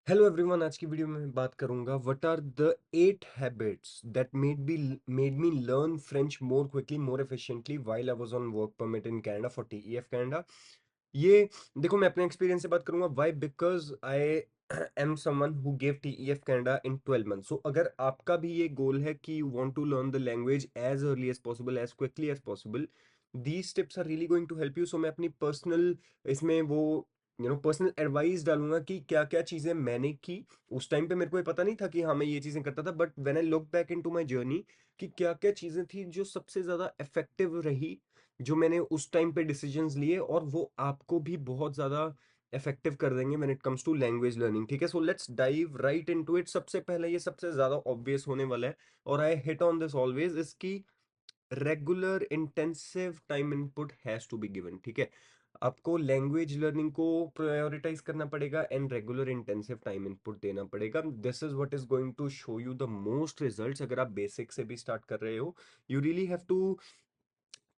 Hello everyone. आज की video में मैं बात करूंगा what are the 8 habits that made me learn French more quickly more efficiently while I was on work permit in Canada for TEF Canada. ये देखो, मैं अपने एक्सपीरियंस से बात करूंगा। Why? Because I am someone who give TEF Canada in 12 months. So अगर आपका भी ये गोल है कि you want to learn the language as early as possible, as quickly as possible, these tips are really going to help you. So मैं अपनी personal इसमें वो पर्सनल एडवाइस डालूंगा कि क्या क्या चीजें मैंने की। उस टाइम पे मेरे को ये पता नहीं था कि हाँ मैं ये चीजें करता था, but when I look back into my journey कि क्या क्या चीजें थी जो सबसे ज्यादा इफेक्टिव रही, जो मैंने उस टाइम पे डिसीजंस लिए, और वो आपको भी बहुत ज्यादा इफेक्टिव कर देंगे when it comes to language learning. ठीक है, so let's dive right into it. सबसे पहले, ये सबसे ज्यादा ऑब्वियस होने वाला है और I hit on this always, इसकी regular intensive time input has to be given. ठीक है, आपको लैंग्वेज लर्निंग को प्रायोरिटाइज करना पड़ेगा and regular intensive time input देना पड़ेगा। This is what is going to show you the most results. अगर आप बेसिक से भी स्टार्ट कर रहे हो, you really have to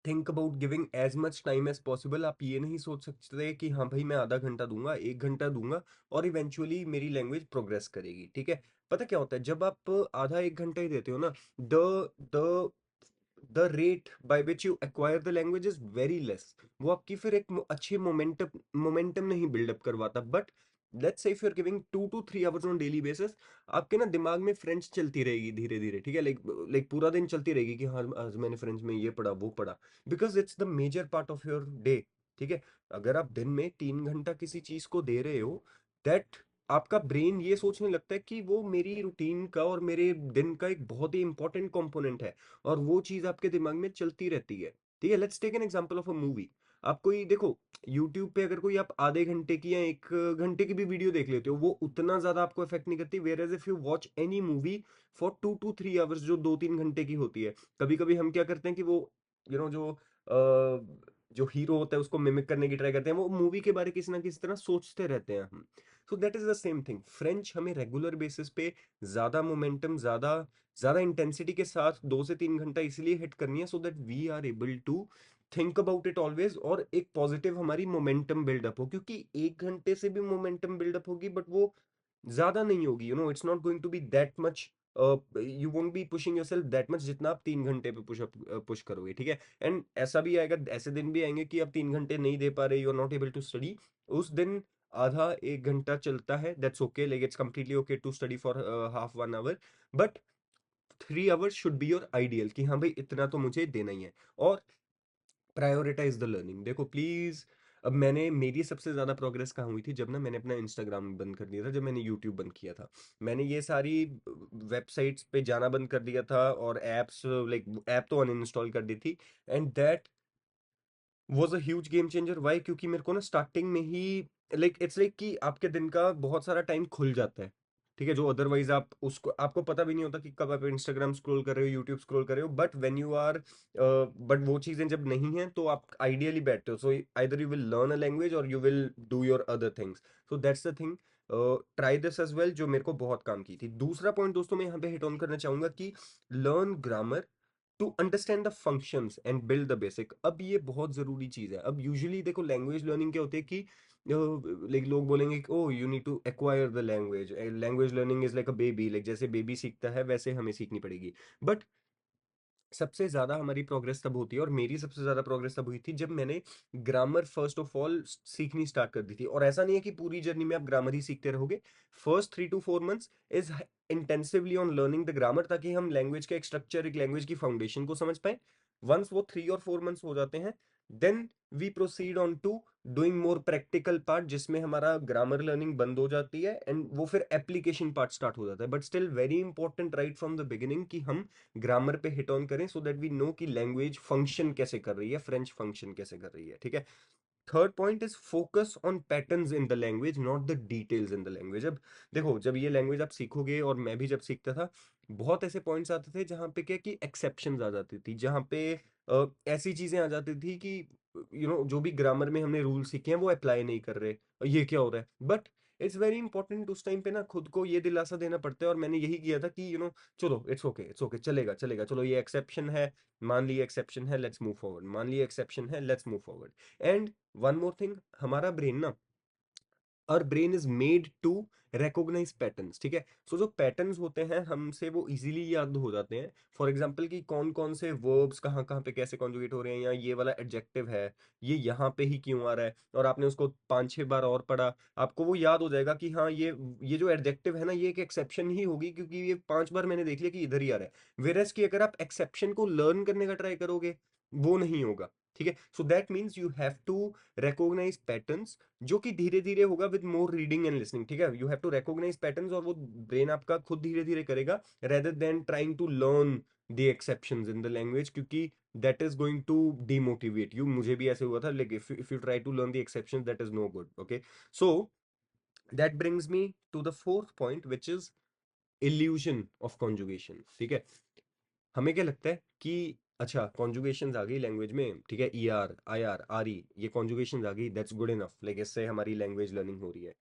think about giving as much time as possible. आप ये नहीं सोच सकते कि हाँ भाई मैं आधा घंटा दूंगा, 1 घंटा दूंगा और इवेंचुअली मेरी लैंग्वेज प्रोग्रेस करेगी। ठीक है, पता क्या होता है, जब आप आधा 1 घंटा ही देते हो ना, the the rate by which you acquire the language is very less. वो आपकी फिर एक अच्छी मोमेंटम नहीं बिल्डअप करवाता। But let's say if you are giving 2 to 3 hours on daily basis, आपके ना दिमाग में फ्रेंच चलती रहेगी धीरे धीरे। ठीक है, लाइक लाइक पूरा दिन चलती रहेगी कि हाँ आज मैंने फ्रेंच में ये पढ़ा वो पढ़ा, because it's the major part of your day. ठीक है, अगर आप दिन में 3 घंटा किसी चीज को दे रहे हो, दैट आपका ब्रेन ये सोचने लगता है कि वो मेरी रूटीन का और मेरे दिन का एक बहुत ही इंपॉर्टेंट कंपोनेंट है, और वो चीज आपके दिमाग में चलती रहती है। ठीक है, let's take an example of a movie. आप कोई देखो, यूट्यूब पे अगर कोई आप आधे घंटे की या 1 घंटे की भी वीडियो देख लेते हो, वो उतना ज्यादा आपको इफेक्ट नहीं करती। Whereas if you watch any movie for 2 to 3 hours, जो 2-3 घंटे की होती है, कभी कभी हम क्या करते हैं कि वो जो जो हीरो होता है उसको मिमिक करने की ट्राई करते हैं, वो मूवी के बारे किसी ना किसी तरह सोचते रहते हैं हम। So that is the same thing. French हमें रेगुलर बेसिस पे ज्यादा मोमेंटम, ज्यादा ज्यादा इंटेंसिटी के साथ 2 से 3 घंटा इसलिए हिट करनी है, so that we are able to think about it always, और एक पॉजिटिव हमारी मोमेंटम बिल्डअप हो। क्योंकि 1 घंटे से भी मोमेंटम बिल्डअप होगी, बट वो ज्यादा नहीं होगी। It's not going to be that much. You won't be pushing yourself that much जितना आप 3 घंटे पे पुश करोगे। ठीक है, एंड ऐसा भी आएगा, ऐसे दिन भी आएंगे कि आप 3 घंटे नहीं दे पा रहे, you are not able to study. उस दिन आधा 1 घंटा चलता है, that's okay, like it's completely okay to study for half 1 hour. But 3 hours should be your ideal, कि हाँ भाई इतना तो मुझे देना ही है। और प्रायोरिटाइज द लर्निंग। देखो प्लीज, अब मेरी सबसे ज्यादा प्रोग्रेस कहाँ हुई थी, जब ना मैंने अपना इंस्टाग्राम बंद कर दिया था, जब मैंने यूट्यूब बंद किया था। मैंने ये सारी वेबसाइट्स पे जाना बंद कर दिया था, और एप्स, लाइक ऐप तो अनइंस्टॉल कर दी थी। And that was a huge game changer. Why? क्योंकि मेरे को ना स्टार्टिंग में ही, लाइक इट्स लाइक कि आपके दिन का बहुत सारा टाइम खुल जाता है। ठीक है, जो अदरवाइज आप उसको आपको पता भी नहीं होता कि कब आप इंस्टाग्राम स्क्रॉल कर रहे हो, यूट्यूब स्क्रॉल कर रहे हो। But when you are but वो चीजें जब नहीं है तो आप आइडियली बैठते हो। So either you will learn a language और you will do your other things. So that's the thing. Try this as well, जो मेरे को बहुत काम की थी। दूसरा पॉइंट दोस्तों मैं यहाँ पे हिट ऑन करना चाहूंगा कि learn grammar to understand the functions and build the basic. अब ये बहुत जरूरी चीज है। अब यूजुअली देखो, लैंग्वेज लर्निंग क्या होती है कि लाइक लोग बोलेंगे कि oh you need to acquire the language, language learning is like a baby, like जैसे बेबी सीखता है वैसे हमें सीखनी पड़ेगी। बट सबसे ज्यादा हमारी प्रोग्रेस तब होती है, और मेरी सबसे ज्यादा प्रोग्रेस तब हुई थी जब मैंने ग्रामर फर्स्ट ऑफ ऑल सीखनी स्टार्ट कर दी थी। और ऐसा नहीं है कि पूरी जर्नी में आप ग्रामर ही सीखते रहोगे। First 3 to 4 months is intensively on learning the grammar, ताकि हम लैंग्वेज का एक स्ट्रक्चर, एक लैंग्वेज की फाउंडेशन को समझ पाए। वंस वो 3 और 4 मंथ्स हो जाते हैं, then we proceed on to doing more practical part, जिसमें हमारा ग्रामर लर्निंग बंद हो जाती है एंड वो फिर एप्लीकेशन पार्ट स्टार्ट हो जाता है। But still very important right from the beginning कि हम ग्रामर पे हिट ऑन करें, सो दैट वी नो कि लैंग्वेज फंक्शन कैसे कर रही है, फ्रेंच फंक्शन कैसे कर रही है। ठीक है, third point is focus on patterns in the language, not the details in the language. अब देखो, जब ये लैंग्वेज आप सीखोगे, और मैं भी जब सीखता था, बहुत ऐसे पॉइंट्स आते थे जहाँ पे क्या कि एक्सेप्शंस आ जाती थी, जहाँ पे ऐसी चीजें आ जाती थी कि जो भी ग्रामर में हमने रूल सीखे हैं वो अप्लाई नहीं कर रहे, ये क्या हो रहा है। बट इट्स वेरी इंपॉर्टेंट उस टाइम पे ना खुद को ये दिलासा देना पड़ता है, और मैंने यही किया था कि चलो इट्स ओके, इट्स ओके, चलेगा चलेगा, चलो ये एक्सेप्शन है, मान ली एक्सेप्शन है, लेट्स मूव फॉरवर्ड, मान ली एक्सेप्शन है, let's move forward. And one more thing, हमारा ब्रेन ना और brain is made to recognize patterns, ठीक है। सो जो पैटर्न्स होते हैं हमसे वो इजीली याद हो जाते हैं। फॉर एग्जांपल कि कौन कौन से वर्ब्स कहाँ कहाँ पे कैसे कॉन्जुगेट हो रहे हैं, या ये वाला एडजेक्टिव है ये यहाँ पे ही क्यों आ रहा है, और आपने उसको 5-6 बार और पढ़ा, आपको वो याद हो जाएगा कि हाँ ये जो एडजेक्टिव है ना ये एक एक्सेप्शन ही होगी, क्योंकि ये 5 बार मैंने देख लिया कि इधर ही आ रहा है। वेरएस कि अगर आप एक्सेप्शन को लर्न करने का ट्राई करोगे वो नहीं होगा, ठीक है। So that means you have to recognize patterns, जो कि धीरे धीरे होगा with more reading and listening, ठीक है। You have to recognize patterns, और वो ब्रेन आपका खुद धीरे धीरे करेगा, rather than trying to learn the exceptions in the language, क्योंकि that is going to demotivate you. मुझे भी ऐसे हुआ था, like if you try to learn the exceptions that is no good, okay. So that brings me to the fourth point which is illusion of conjugation, ठीक है। हमें क्या लगता है कि अच्छा कॉन्जुगेशंस आ गई लैंग्वेज में, ठीक है, E R I R R E, ये कॉन्जुगेशंस आ गई, दैट्स गुड इनफ, लाइक इससे हमारी लैंग्वेज लर्निंग हो रही है।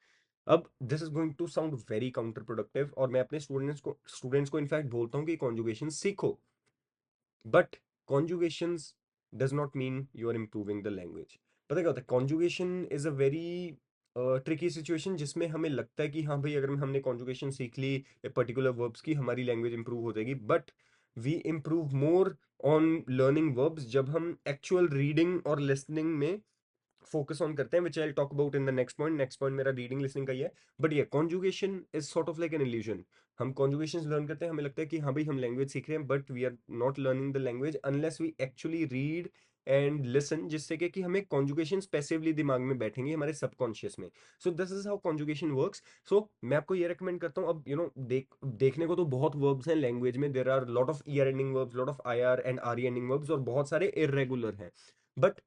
अब this is going to sound very counterproductive, और मैं अपने स्टूडेंट्स को इनफैक्ट बोलता हूँ कि कॉन्जुगेशन सीखो, but conjugations does not mean you are improving the language. पता क्या होता है, conjugation is a very tricky situation, जिसमें हमें लगता है कि हाँ भाई अगर हमने कॉन्जुगेशन सीख ली पर्टिकुलर वर्ब्स की, हमारी लैंग्वेज इंप्रूव हो जाएगी, but we improve more on learning verbs जब हम एक्चुअल रीडिंग और लिसनिंग में फोकस ऑन करते हैं, which I talk about in the next point. Next point मेरा रीडिंग लिसनिंग का ही है, बट ये conjugation is sort of like an illusion. हम कॉन्जुगेशन लर्न करते हैं, हमें लगता है कि हाँ भाई हम लैंग्वेज सीख रहे हैं, but we are not learning the language unless we actually read and listen, जिससे कि हमें कॉन्जुगेशन पैसिवली दिमाग में बैठेंगे हमारे सबकॉन्शियस में। So this is how conjugation works. So मैं आपको ये रेकमेंड करता हूँ, अब देखने को तो बहुत वर्ब्स हैं लैंग्वेज में, there are lot of E R ending verbs, lot of I R and R E ending verbs, और बहुत सारे इरेगुलर हैं, but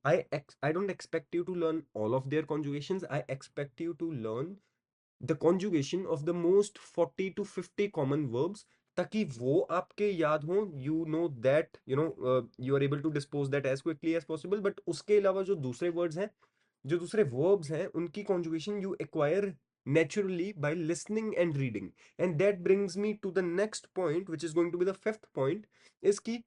I don't expect you to learn all of their conjugations. I expect you to learn the conjugation of the most 40 to 50 common verbs, ताकि वो आपके याद हो, you know that you are able to dispose that as quickly as possible, but उसके अलावा जो दूसरे words हैं, जो दूसरे verbs हैं, उनकी conjugation you acquire naturally by listening and reading. And that brings me to the next point, which is going to be the fifth point, is कि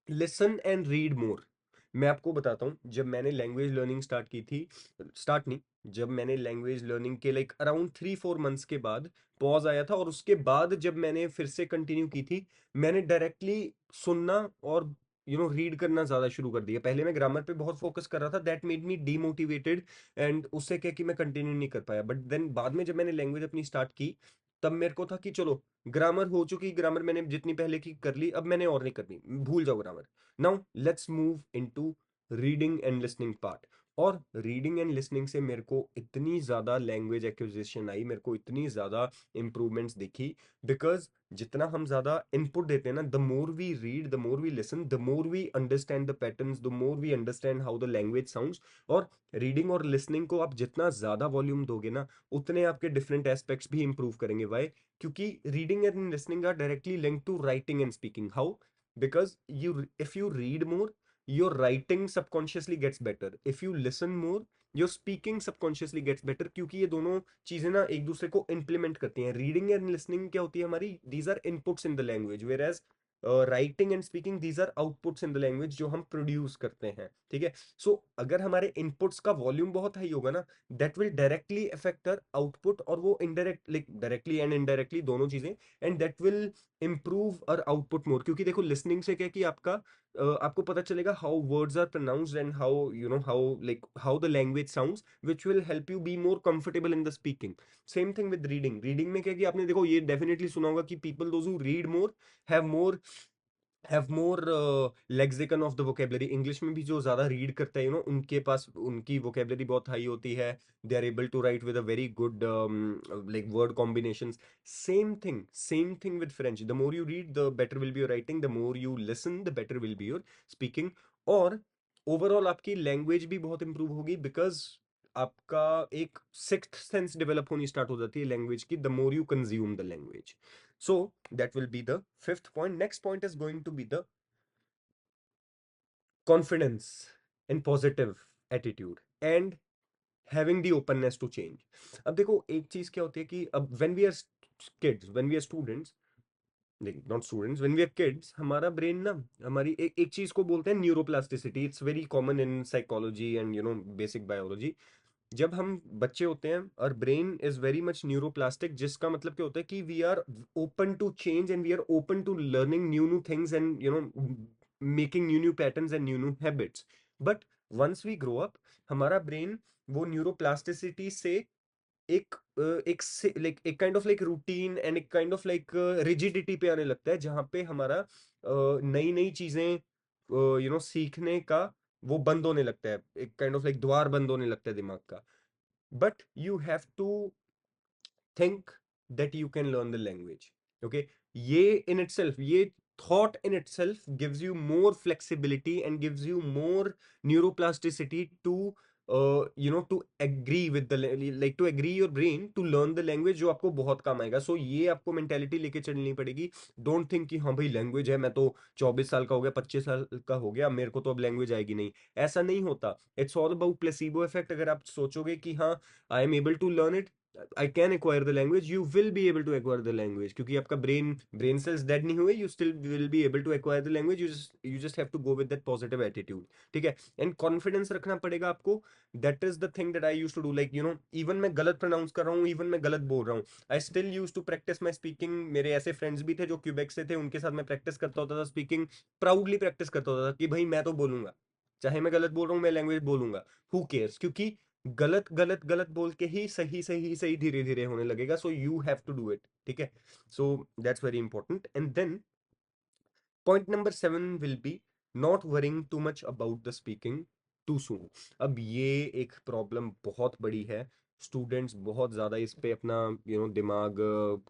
लिसन एंड रीड मोर। मैं आपको बताता हूँ, जब मैंने लैंग्वेज लर्निंग स्टार्ट की थी, start नहीं, जब मैंने लैंग्वेज लर्निंग के लाइक अराउंड 3-4 मंथ्स के बाद पॉज आया था, और उसके बाद जब मैंने फिर से कंटिन्यू की थी, मैंने डायरेक्टली सुनना और रीड करना ज़्यादा शुरू कर दिया। पहले मैं ग्रामर पे बहुत फोकस कर रहा था, that made me demotivated, and उससे क्या कि मैं कंटिन्यू नहीं कर पाया। बट देन बाद में जब मैंने लैंग्वेज अपनी स्टार्ट की, तब मेरे को था कि चलो ग्रामर हो चुकी, ग्रामर मैंने जितनी पहले की कर ली, अब मैंने और नहीं करनी, भूल जाओ grammar. Now let's move into reading and listening part. और रीडिंग एंड लिसनिंग से मेरे को इतनी ज़्यादा लैंग्वेज एक्विजिशन आई, मेरे को इतनी ज़्यादा इंप्रूवमेंट्स दिखी, बिकॉज जितना हम ज़्यादा इनपुट देते हैं ना, the more we read, the more we listen, the more we understand the patterns, the more we understand how the language sounds. और रीडिंग और लिसनिंग को आप जितना ज़्यादा वॉल्यूम दोगे ना, उतने आपके डिफरेंट एस्पेक्ट्स भी इंप्रूव करेंगे। वाई? क्योंकि reading and listening are directly linked to writing and speaking. How? Because if you read more, your writing subconsciously gets better. If you listen more, your speaking subconsciously gets better, क्योंकि ये दोनों चीजें ना एक दूसरे को implement करती हैं। रीडिंग एंड लिसनिंग क्या होती है हमारी, these are inputs in the language, whereas writing and speaking these are outputs in the language, जो हम प्रोड्यूस करते हैं, ठीक है। सो अगर हमारे इनपुट्स का वॉल्यूम बहुत हाई होगा ना, that will directly affect our output, और वो indirect, like directly and indirectly दोनों चीजें, and that will improve our output more. क्योंकि देखो लिसनिंग से क्या है कि आपको पता चलेगा how words are pronounced and how the language sounds, which will help you be more comfortable in the speaking. Same thing with reading. Reading में क्या है कि आपने देखो ये डेफिनेटली सुना होगा कि people those who read more have more lexicon of the vocabulary. English में भी जो ज्यादा रीड करता है उनके पास उनकी वोकेबलरी बहुत हाई होती है, they are able to write with a very good like word combinations. Same thing with French, the more you read the better will be your writing, the more you listen the better will be your speaking. और overall आपकी language भी बहुत improve होगी, because आपका एक sixth sense develop होनी start हो जाती है लैंग्वेज की, the more you consume the language. So that will be the fifth point. Next point is going to be the confidence and positive attitude and having the openness to change. अब देखो एक चीज क्या होती है कि अब when we are kids, when we are students, not students, when we are kids, हमारा ब्रेन ना, हमारी एक चीज को बोलते हैं neuroplasticity. It's very common in psychology and basic biology. जब हम बच्चे होते हैं और brain is very much neuroplastic, जिसका मतलब क्या होता है कि we are open to change and we are open to learning new new things and making new new patterns and new new habits. But once we grow up, हमारा brain वो neuroplasticity से like एक kind of like routine and एक kind of like rigidity पे आने लगता है, जहां पे हमारा नई नई चीजें सीखने का वो बंद होने लगता है, एक काइंड ऑफ लाइक द्वार बंद होने लगता है दिमाग का। but you have to think that you can learn the language. Okay, ये in itself, ये thought in itself gives you more flexibility and gives you more neuroplasticity to to agree with the like to agree your brain to learn the language, जो आपको बहुत काम आएगा। सो ये आपको mentality लेके चलनी पड़ेगी। डोंट थिंक कि हाँ भाई लैंग्वेज है, मैं तो 24 साल का हो गया, 25 साल का हो गया, मेरे को तो अब लैंग्वेज आएगी नहीं। ऐसा नहीं होता। It's all about placebo effect. अगर आप सोचोगे कि हाँ I am able to learn it, I can acquire the language, you will be able to acquire the language, क्योंकि आपका ब्रेन सेल्स डेड नहीं हुए, you still will be able to acquire the language. You just have to go with that positive attitude. ठीक है, and confidence रखना पड़ेगा आपको। That is the thing that I use to do, like even मैं गलत pronounce कर रहा हूँ, इवन मैं गलत बोल रहा हूँ, I still use to practice my speaking. मेरे ऐसे फ्रेंड्स भी थे जो क्यूबेक से थे, उनके साथ मैं प्रैक्टिस करता होता था स्पीकिंग, प्राउडली प्रैक्टिस करता होता था कि भाई मैं तो बोलूंगा, चाहे मैं गलत बोल रहा हूँ, मैं लैंग्वेज बोलूंगा, हु केयर्स, क्योंकि गलत गलत गलत बोल के ही सही सही सही धीरे धीरे होने लगेगा। So you have to do it. ठीक है, so that's very important. And then point number 7 will be not worrying too much about the speaking too soon. अब ये एक प्रॉब्लम बहुत बड़ी है। स्टूडेंट्स बहुत ज़्यादा इस पे अपना दिमाग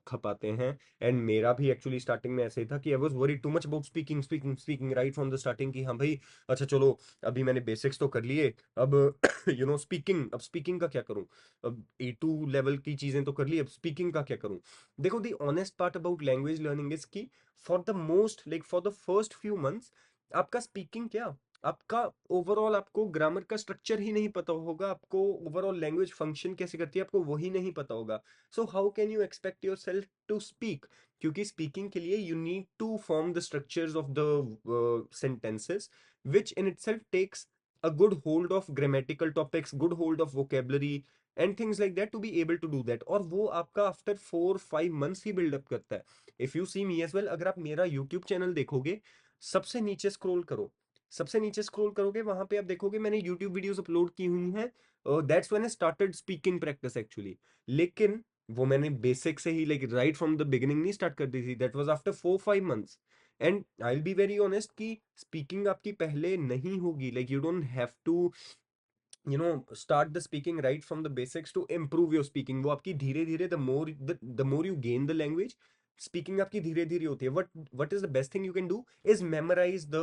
खपाते हैं। एंड मेरा भी एक्चुअली स्टार्टिंग में ऐसे ही था कि I was worry to much about speaking speaking speaking right from the starting, कि हाँ भाई अच्छा चलो, अभी मैंने बेसिक्स तो कर लिए, अब स्पीकिंग, अब स्पीकिंग का क्या करूं, अब A2 लेवल की चीज़ें तो कर ली, अब स्पीकिंग का क्या करूं। देखो, the honest part about language learning is की for the most like for the first few months आपका स्पीकिंग क्या, आपका ओवरऑल आपको ग्रामर का स्ट्रक्चर ही नहीं पता होगा, आपको ओवरऑल लैंग्वेज फंक्शन कैसे करती है आपको वही नहीं पता होगा। So how can you expect your self to speak, क्योंकि स्पीकिंग के लिए you need to form the structures of the sentences, which in itself takes a good hold of grammatical topics, good hold of vocabulary and things like that to be able to do that, और वो आपका after 4-5 months ही build up करता है। If you see me as well, अगर आप मेरा YouTube channel देखोगे, सबसे नीचे स्क्रॉल करो, सबसे नीचे स्क्रॉल करोगे, वहां पे आप देखोगे मैंने यूट्यूब वीडियोस अपलोड की हुई हैं। That's when I started speaking practice actually. लेकिन वो मैंने बेसिक से ही like right from the beginning नहीं स्टार्ट कर दी थी, that was after 4-5 months। And I will be very honest कि स्पीकिंग आपकी पहले नहीं होगी, like you don't have to start the speaking right from the basics to improve your speaking। वो आपकी धीरे धीरे the more you gain the language, speaking आपकी धीरे धीरे होती है। what is the best thing you can do is memorize the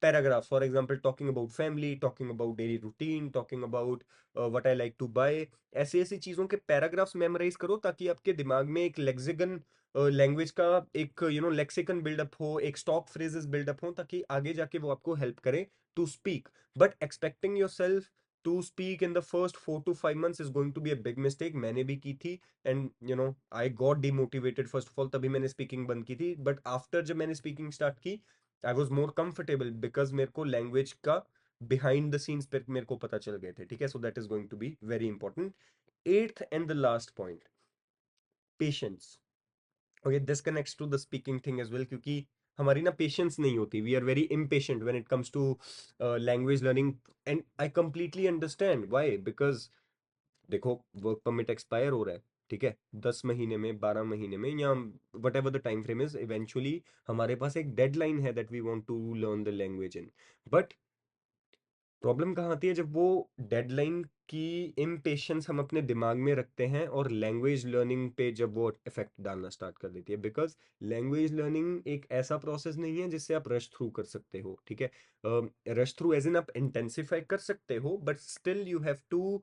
paragraphs, for example talking about family, talking about daily routine, talking about what I like to buy। ऐसी ऐसी चीजों के paragraphs memorise करो, ताकि आपके दिमाग में एक लेक्सिकन लैंग्वेज का एक लेक्सिकन बिल्डअप हो, एक स्टॉक फ्रेजेस बिल्डअप हो, ताकि आगे जाके वो आपको हेल्प करे to speak. But expecting your self to speak in the first 4 to 5 months is going to be a big mistake। मैंने भी की थी, and I got demotivated first of all, तभी मैंने speaking बंद की थी। but after जब मैंने speaking start की, I was more comfortable because मेरे को language का behind the scenes पे मेरे को पता चल गए थे। ठीक है, so that is going to be very important। Eighth and the last point, patience। okay, this connects to the speaking thing as well, क्योंकि हमारी ना पेशेंस नहीं होती, we are very impatient when it comes to language learning. And I completely understand why, because देखो work permit expire हो रहा है, ठीक है, 10 महीने में, 12 महीने में, या whatever the time frame is, eventually हमारे पास एक डेडलाइन है that we want to learn the language in. But problem कहाँ आती है, जब वो डेडलाइन की इम्पेशंस हम अपने दिमाग में रखते हैं और लैंग्वेज लर्निंग पे जब वो इफेक्ट डालना स्टार्ट कर देती है। बिकॉज लैंग्वेज लर्निंग एक ऐसा प्रोसेस नहीं है जिससे आप रश थ्रू कर सकते हो। ठीक है, रश थ्रू एज इन आप इंटेंसिफाई कर सकते हो, but still you have to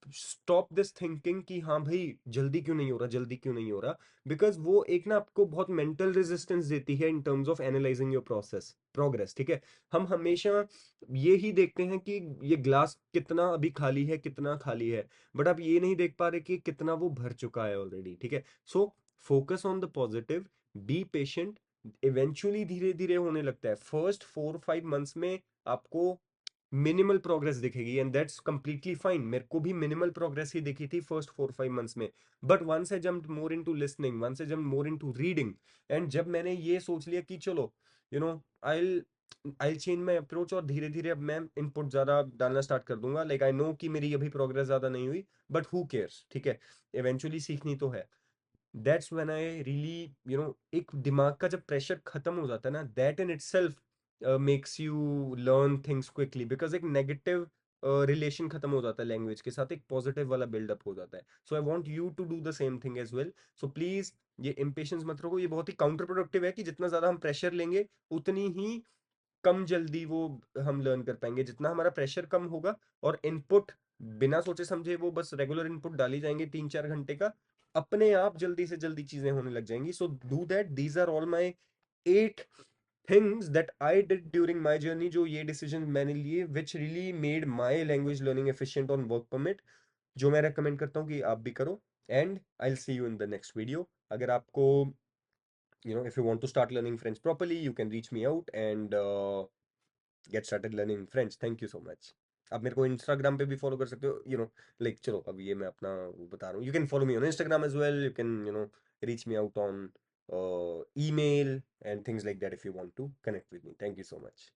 stop this thinking कि हाँ भाई जल्दी क्यों नहीं हो रहा, जल्दी क्यों नहीं हो रहा। बिकॉज वो एक ना आपको बहुत मेंटल रेजिस्टेंस देती है in terms of analysing your process progress. ठीक है, हम हमेशा ये ही देखते हैं कि ये ग्लास कितना अभी खाली है, कितना खाली है, बट आप ये नहीं देख पा रहे कि कितना वो भर चुका है ऑलरेडी। ठीक है, so focus on the positive, be patient. Eventually धीरे धीरे होने लगता है। फर्स्ट 4-5 मंथ्स में आपको मिनिमल प्रोग्रेस दिखेगी, एंड दैट्स कंप्लीटली फाइन। मेरे को भी मिनिमल प्रोग्रेस ही दिखी थी फर्स्ट 4-5 मंथ्स में, but once I jumped more into listening, once I jumped more into reading, and जब मैंने ये सोच लिया कि चलो you know I I change my approach, और धीरे धीरे अब मैं इनपुट ज्यादा डालना स्टार्ट कर दूंगा। लाइक आई नो कि मेरी अभी प्रोग्रेस ज्यादा नहीं हुई, बट हु केयर्स, ठीक है, इवेंचुअली सीखनी तो है। दैट्स व्हेन आई रियली एक दिमाग का जब प्रेशर खत्म हो जाता है ना, that in itself makes you learn things quickly, because एक नेगेटिव रिलेशन खत्म हो जाता है लैंग्वेज के साथ, एक पॉजिटिव वाला बिल्डअप हो जाता है। So I want you to do the same thing as well. So please ये इम्पेशंस मत रखो, ये बहुत ही काउंटर प्रोडक्टिव है कि जितना ज्यादा हम प्रेशर लेंगे उतनी ही कम जल्दी वो हम लर्न कर पाएंगे। जितना हमारा प्रेशर कम होगा और इनपुट बिना सोचे समझे वो बस रेगुलर इनपुट डाली जाएंगे 3-4 घंटे का, अपने आप जल्दी से जल्दी चीजें होने लग जाएंगी। So do that. These are all my 8 things that I did during my journey, जो ये डिसीजन मैंने लिए which really made my language learning efficient on work permit, जो मैं रेकमेंड करता हूँ कि आप भी करो। And I will see you in the next video. अगर आपको if you want to start learning French properly, you can reach me out and get started learning French. Thank you so much. आप मेरे को Instagram पे भी follow कर सकते हो, लाइक चलो अब ये मैं अपना वो बता रहा हूँ, you can follow me on Instagram as well, you can reach me out on email and things like that if you want to connect with me. Thank you so much.